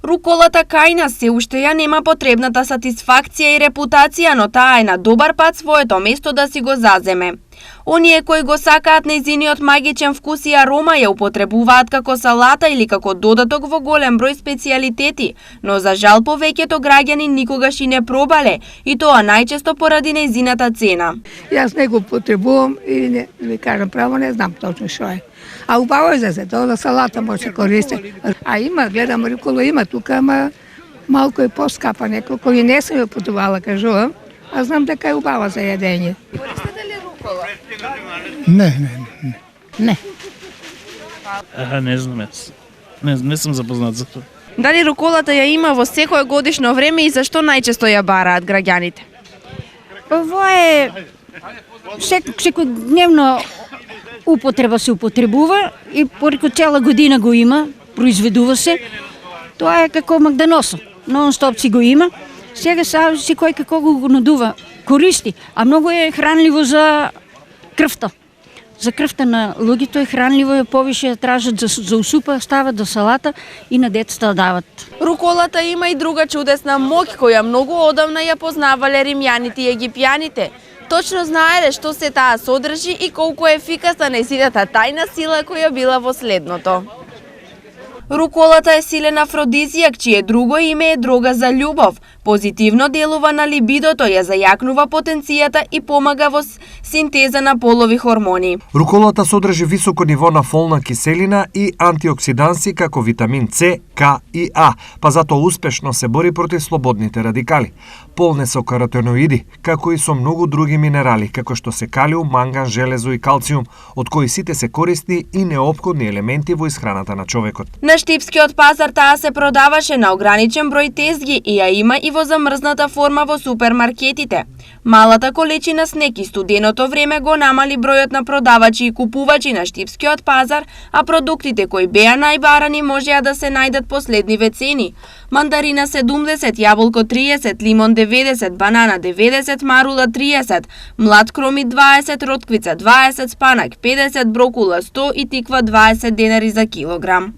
Руколата кај нас се уште ја нема потребната сатисфакција и репутација, но таа е на добар пат своето место да си го заземе. Оние кои го сакаат нејзиниот магичен вкус и арома ја употребуваат како салата или како додаток во голем број специјалитети, но за жал повеќето граѓани никогаш и не пробале, и тоа најчесто поради нејзината цена. Јас не го потребувам и не ви кажам право, не знам точно што е. А убаво е за тоа за салата може се користи. А има, гледам рукола има тука, ама малку е поскапа неколку и не сум ја потувала, кажувам, а знам дека е убава за јадење. Користите ли рукола? Не. Не знам јас. Не сум запознат за тоа. Дали руколата ја има во секое годишно време и зашто најчесто ја бараат граѓаните? Ова е секојдневна употреба се употребува и преку цела година го има, произведува се. Тоа е како магданоса, нон-стоп си го има. Сега секој како го надува, користи, а многу е хранливо за крвта. За крвта на луѓето е хранливо, е повише тражат за усупа, стават за салата и на децата дават. Руколата има и друга чудесна моќ која многу одамна ја познавале римјаните и египјаните. Точно знаеле што се таа содржи и колку е ефикасна нејзината тајна сила која била во следното. Руколата е силен афродизијак, чие друго име е дрога за љубов. Позитивно делува на либидото, ја зајакнува потенцијата и помага во синтеза на полови хормони. Руколата содржи високо ниво на фолна киселина и антиоксиданси како витамин С, К и А, па затоа успешно се бори против слободните радикали. Полне со каротиноиди, како и со многу други минерали, како што се калиум, манган, железо и калциум, од кои сите се корисни и неопходни елементи во исхраната на човекот. На Штипскиот пазар таа се продаваше на ограничен број тезги и ја има и во замрзната форма во супермаркетите. Малата количина снег и студеното време го намали бројот на продавачи и купувачи на Штипскиот пазар, а продуктите кои беа најбарани можеа да се најдат по следниве цени: мандарина 70, јаболко 30, лимон 90, банана 90, марула 30, млад кромит 20, ротквица 20, спанак 50, брокула 100 и тиква 20 денари за килограм.